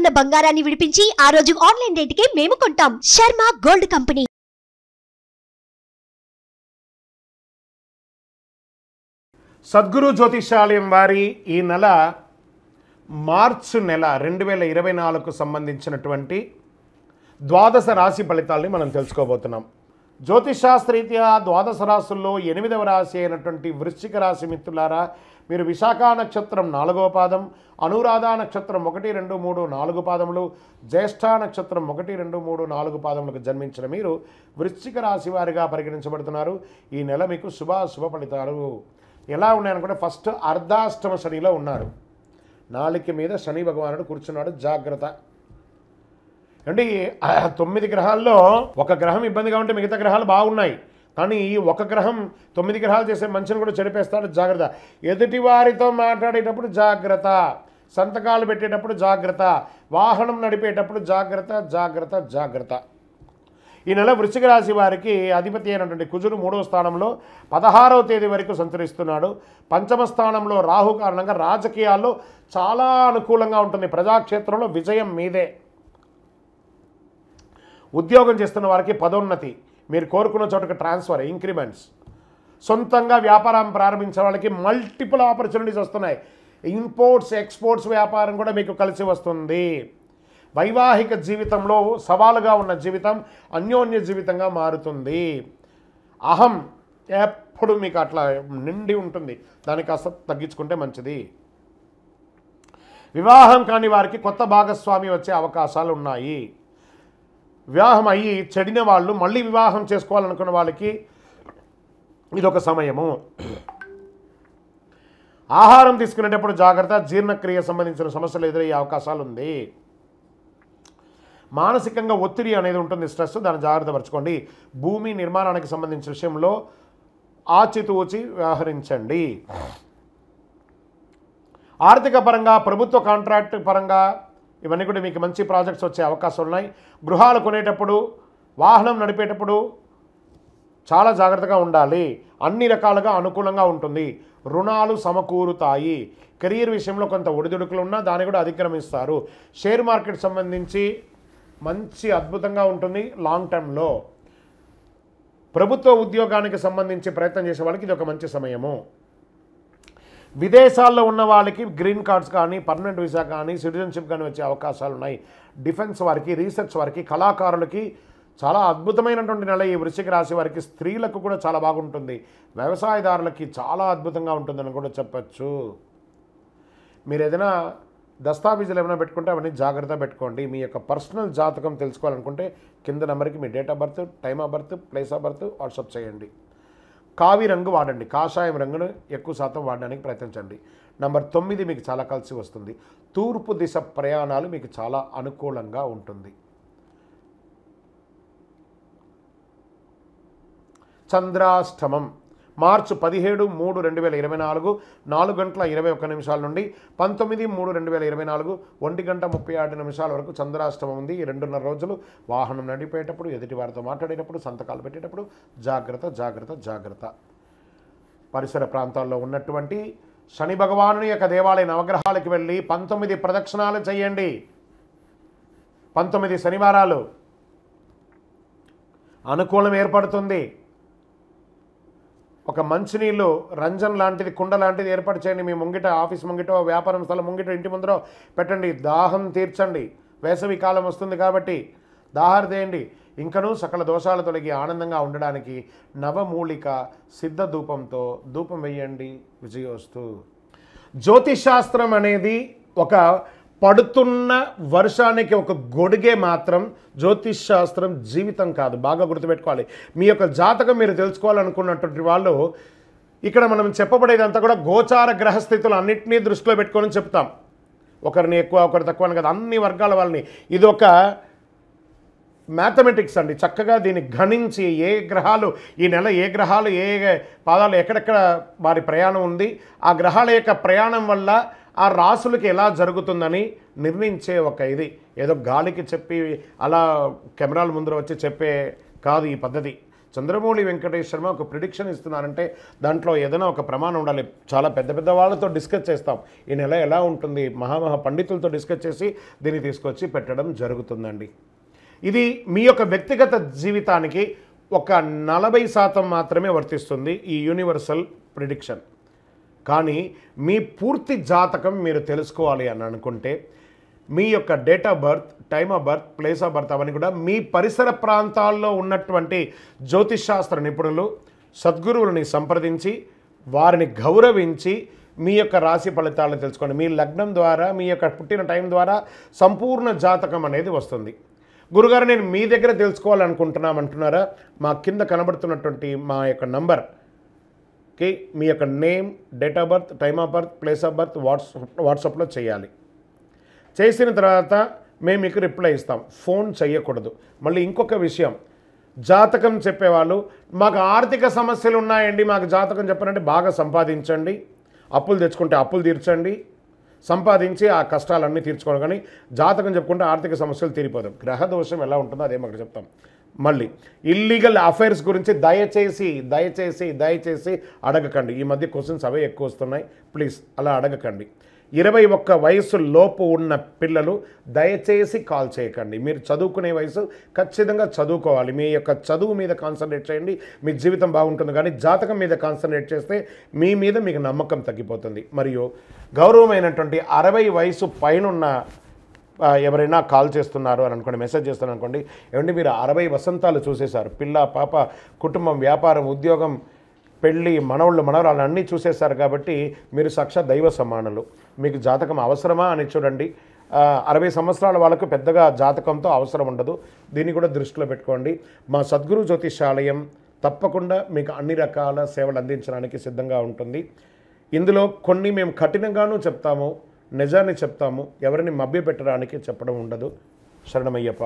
ఉన్న బంగారాన్ని విడిపించి ఆ రోజు ఆన్లైన్ రేటుకే మేము కొంటాం. Sharma gold company. సద్గురు జ్యోతిషాలయం వారి ఈ నెల మార్చి నెల 2024కు సంబంధించినటువంటి ద్వాదశ రాశి ఫలితాలని మనం తెలుసుకోబోతున్నాం. జ్యోతిషాస్త్రరీత్యా ద్వాదశ రాశుల్లో 8వ రాశి అయినటువంటి వృశ్చిక రాశి మిత్రులారా, మీరు విశాఖ నక్షత్రం 4వ పాదం, అనురాధ నక్షత్రం 1, 2, 3, 4 పాదములు, జ్యేష్ఠ నక్షత్రం 1, 2, 3, 4 పాదములకు జన్మించిన మీరు వృశ్చిక రాశి వారిగా పరిగణించబడుతున్నారు. ఈ నెల మీకు శుభ ఫలితాలు ఎలా ఉన్నాయనుకుంటే, ఫస్ట్ అర్ధాష్టమ శనిలో ఉన్నారు. నాలిక మీద శని భగవానుడు కూర్చున్నాడు, జాగ్రత్త. అంటే 9 గ్రహాల్లో ఒక గ్రహం ఇబ్బందిగా ఉంటే మిగతా గ్రహాలు బాగున్నాయి, కానీ ఈ ఒక గ్రహం 9 గ్రహాలు చేసే మంచిని కూడా చెడిపేస్తాడు, జాగ్రత్త. ఎదుటి వారితో మాట్లాడేటప్పుడు జాగ్రత్త, సంతకాలు పెట్టేటప్పుడు జాగ్రత్త, వాహనం నడిపేటప్పుడు జాగ్రత్త జాగ్రత్త జాగ్రత్త. ఈ నెల వృశ్చిక రాశి వారికి అధిపతి అయినటువంటి కుజుడు 3వ స్థానంలో 16వ తేదీ వరకు సంచరిస్తున్నాడు. 5వ స్థానంలో రాహు కారణంగా రాజకీయాల్లో చాలా అనుకూలంగా ఉంటుంది. ప్రజాక్షేత్రంలో విజయం మీదే. ఉద్యోగం చేస్తున్న వారికి పదోన్నతి, మీరు కోరుకున్న చోటుకు ట్రాన్స్ఫర్, ఇంక్రిమెంట్స్. సొంతంగా వ్యాపారం ప్రారంభించే వాళ్ళకి మల్టిపుల్ ఆపర్చునిటీస్ వస్తున్నాయి. ఇంపోర్ట్స్ ఎక్స్పోర్ట్స్ వ్యాపారం కూడా మీకు కలిసి వస్తుంది. వైవాహిక జీవితంలో సవాలుగా ఉన్న జీవితం అన్యోన్య జీవితంగా మారుతుంది. అహం ఎప్పుడు మీకు అట్లా నిండి ఉంటుంది, దాన్ని కాస్త తగ్గించుకుంటే మంచిది. వివాహం కాని వారికి కొత్త భాగస్వామి వచ్చే అవకాశాలు ఉన్నాయి. వివాహం అయ్యి చెడిన వాళ్ళు మళ్ళీ వివాహం చేసుకోవాలనుకున్న వాళ్ళకి ఇదొక సమయము. ఆహారం తీసుకునేటప్పుడు జాగ్రత్త, జీర్ణక్రియ సంబంధించిన సమస్యలు ఎదురయ్యే అవకాశాలు ఉంది. మానసికంగా ఒత్తిడి అనేది ఉంటుంది, స్ట్రెస్, దాన్ని జాగ్రత్త పరచుకోండి. భూమి నిర్మాణానికి సంబంధించిన విషయంలో ఆచితూచి వ్యవహరించండి. ఆర్థిక పరంగా, ప్రభుత్వ కాంట్రాక్ట్ పరంగా ఇవన్నీ కూడా మీకు మంచి ప్రాజెక్ట్స్ వచ్చే అవకాశాలు ఉన్నాయి. గృహాలు కొనేటప్పుడు, వాహనం నడిపేటప్పుడు చాలా జాగ్రత్తగా ఉండాలి. అన్ని రకాలుగా అనుకూలంగా ఉంటుంది. రుణాలు సమకూరుతాయి. కెరీర్ విషయంలో కొంత ఒడిదుడుకులు ఉన్నా దాన్ని కూడా అధిక్రమిస్తారు. షేర్ మార్కెట్ సంబంధించి మంచి అద్భుతంగా ఉంటుంది లాంగ్ టర్మ్లో. ప్రభుత్వ ఉద్యోగానికి సంబంధించి ప్రయత్నం చేసే వాళ్ళకి ఇది ఒక మంచి సమయము. విదేశాల్లో ఉన్న వాళ్ళకి గ్రీన్ కార్డ్స్ కానీ, పర్మనెంట్ వీసా కానీ, సిటిజన్షిప్ కానీ వచ్చే అవకాశాలు ఉన్నాయి. డిఫెన్స్ వారికి, రీసెర్చ్ వారికి, కళాకారులకి చాలా అద్భుతమైనటువంటి నెల ఈ వృశ్చిక రాశి వారికి. స్త్రీలకు కూడా చాలా బాగుంటుంది. వ్యవసాయదారులకి చాలా అద్భుతంగా ఉంటుందని కూడా చెప్పచ్చు. మీరు ఏదైనా దస్తావేజులు ఏమైనా పెట్టుకుంటే అవన్నీ జాగ్రత్త పెట్టుకోండి. మీ యొక్క పర్సనల్ జాతకం తెలుసుకోవాలనుకుంటే కింద నెంబర్కి మీ date of birth, time of birth, place of birth WhatsApp చేయండి. కావి రంగు వాడండి, కాషాయం రంగును ఎక్కువ శాతం వాడడానికి ప్రయత్నించండి. నంబర్ 9 మీకు చాలా కలిసి వస్తుంది. తూర్పు దిశ ప్రయాణాలు మీకు చాలా అనుకూలంగా ఉంటుంది. చంద్రాష్టమం మార్చి 17/3/2024 4:21 నుండి 19/3/2024 1:36 వరకు చంద్రాష్టమం ఉంది. ఈ 2.5 రోజులు వాహనం నడిపేటప్పుడు, ఎదుటి వారితో మాట్లాడేటప్పుడు, సంతకాలు పెట్టేటప్పుడు జాగ్రత్త జాగ్రత్త జాగ్రత్త. పరిసర ప్రాంతాల్లో ఉన్నటువంటి శని భగవాను యొక్క దేవాలయ నవగ్రహాలకు వెళ్ళి 19 ప్రదక్షిణాలు చేయండి. 19 శనివారాలు అనుకూలం ఏర్పడుతుంది. ఒక మంచినీళ్ళు రంజన్ లాంటిది, కుండ లాంటిది ఏర్పాటు చేయండి. మీ ముంగిట, ఆఫీస్ ముంగిటో, వ్యాపారం స్థలం ముంగిట, ఇంటి ముందరో పెట్టండి. దాహం తీర్చండి. వేసవి కాలం వస్తుంది కాబట్టి దాహార్దేయండి. ఇంకనూ సకల దోషాలు తొలగి ఆనందంగా ఉండడానికి నవమూలిక సిద్ధ ధూపంతో ధూపం వేయండి. విజయోస్తు. జ్యోతిషాస్త్రం అనేది ఒక పడుతున్న వర్షానికి ఒక గొడుగే మాత్రం. జ్యోతిష్ శాస్త్రం జీవితం కాదు, బాగా గుర్తుపెట్టుకోవాలి. మీ యొక్క జాతకం మీరు తెలుసుకోవాలనుకున్నటువంటి వాళ్ళు ఇక్కడ మనం చెప్పబడేదంతా కూడా గోచార గ్రహస్థితులు అన్నింటినీ దృష్టిలో పెట్టుకొని చెప్తాం. ఒకరిని ఎక్కువ, ఒకరు తక్కువ అని కదా, అన్ని వర్గాల వాళ్ళని. ఇది ఒక మ్యాథమెటిక్స్ అండి. చక్కగా దీన్ని గణించి ఏ గ్రహాలు ఈ నెల, ఏ గ్రహాలు ఏ పాదాలు ఎక్కడెక్కడ వారి ప్రయాణం ఉంది, ఆ గ్రహాల యొక్క ప్రయాణం వల్ల ఆ రాసులకి ఎలా జరుగుతుందని నిర్ణయించే ఒక ఇది. ఏదో గాలికి చెప్పి అలా కెమెరాల ముందర వచ్చి చెప్పే కాదు ఈ పద్ధతి. చంద్రమౌళి వెంకటేష్ శర్మ ఒక ప్రిడిక్షన్ ఇస్తున్నారంటే దాంట్లో ఏదైనా ఒక ప్రమాణం ఉండాలి. చాలా పెద్ద పెద్ద వాళ్ళతో డిస్కస్ చేస్తాం, ఈ నెల ఎలా ఉంటుంది, మహామహా పండితులతో డిస్కస్ చేసి దీన్ని తీసుకొచ్చి పెట్టడం జరుగుతుందండి. ఇది మీ యొక్క వ్యక్తిగత జీవితానికి ఒక 40% మాత్రమే వర్తిస్తుంది ఈ యూనివర్సల్ ప్రిడిక్షన్. కానీ మీ పూర్తి జాతకం మీరు తెలుసుకోవాలి అని అనుకుంటే మీ యొక్క date of birth, time of birth, place of birth అవన్నీ కూడా మీ పరిసర ప్రాంతాల్లో ఉన్నటువంటి జ్యోతిషాస్త్ర నిపుణులు, సద్గురువులని సంప్రదించి వారిని గౌరవించి మీ యొక్క రాశి ఫలితాలను తెలుసుకోండి. మీ లగ్నం ద్వారా, మీ యొక్క పుట్టిన టైం ద్వారా సంపూర్ణ జాతకం అనేది వస్తుంది. గురుగారు నేను మీ దగ్గర తెలుసుకోవాలనుకుంటున్నామంటున్నారా? మా కింద కనబడుతున్నటువంటి మా యొక్క నంబర్కి మీ యొక్క name, date of birth, time of birth, place of birth వాట్సాప్లో చేయాలి. చేసిన తర్వాత మేము మీకు రిప్లై ఇస్తాం. ఫోన్ చేయకూడదు. మళ్ళీ ఇంకొక విషయం, జాతకం చెప్పేవాళ్ళు మాకు ఆర్థిక సమస్యలు ఉన్నాయండి, మాకు జాతకం చెప్పారంటే బాగా సంపాదించండి, అప్పులు తెచ్చుకుంటే అప్పులు తీర్చండి, సంపాదించి ఆ కష్టాలన్నీ తీర్చుకోవడం. కానీ జాతకం చెప్పుకుంటే ఆర్థిక సమస్యలు తీరిపోతాం. గ్రహ దోషం ఎలా ఉంటుందో అదే మాకు చెప్తాం. మళ్ళీ ఇల్లీగల్ అఫైర్స్ గురించి దయచేసి దయచేసి దయచేసి అడగకండి. ఈ మధ్య క్వశ్చన్స్ అవే ఎక్కువ వస్తున్నాయి. ప్లీజ్ అలా అడగకండి. 21 వయసు లోపు ఉన్న పిల్లలు దయచేసి కాల్ చేయకండి. మీరు చదువుకునే వయసు ఖచ్చితంగా చదువుకోవాలి. మీ యొక్క చదువు మీద కాన్సన్ట్రేట్ చేయండి, మీ జీవితం బాగుంటుంది. కానీ జాతకం మీద కాన్సన్ట్రేట్ చేస్తే మీ మీద మీకు నమ్మకం తగ్గిపోతుంది. మరియు గౌరవమైనటువంటి 60 వయసు పైనున్న ఎవరైనా కాల్ చేస్తున్నారు అని అనుకోండి, మెసేజ్ చేస్తున్నారు అనుకోండి, ఏమంటే మీరు 60 వసంతాలు చూసేశారు, పిల్ల పాప, కుటుంబం, వ్యాపారం, ఉద్యోగం, పెళ్ళి, మనవళ్ళు, మనవరాలు అన్నీ చూసేశారు. కాబట్టి మీరు సాక్షాత్ దైవ సమానులు. మీకు జాతకం అవసరమా అని చూడండి. 60 సంవత్సరాల వాళ్ళకు పెద్దగా జాతకంతో అవసరం ఉండదు. దీన్ని కూడా దృష్టిలో పెట్టుకోండి. మా సద్గురు జ్యోతిషాలయం తప్పకుండా మీకు అన్ని రకాల సేవలు అందించడానికి సిద్ధంగా ఉంటుంది. ఇందులో కొన్ని మేము కఠినంగానూ చెప్తాము, నిజాన్ని చెప్తాము, ఎవరిని మభ్యపెట్టడానికి చెప్పడం ఉండదు. శరణమయ్యప్ప.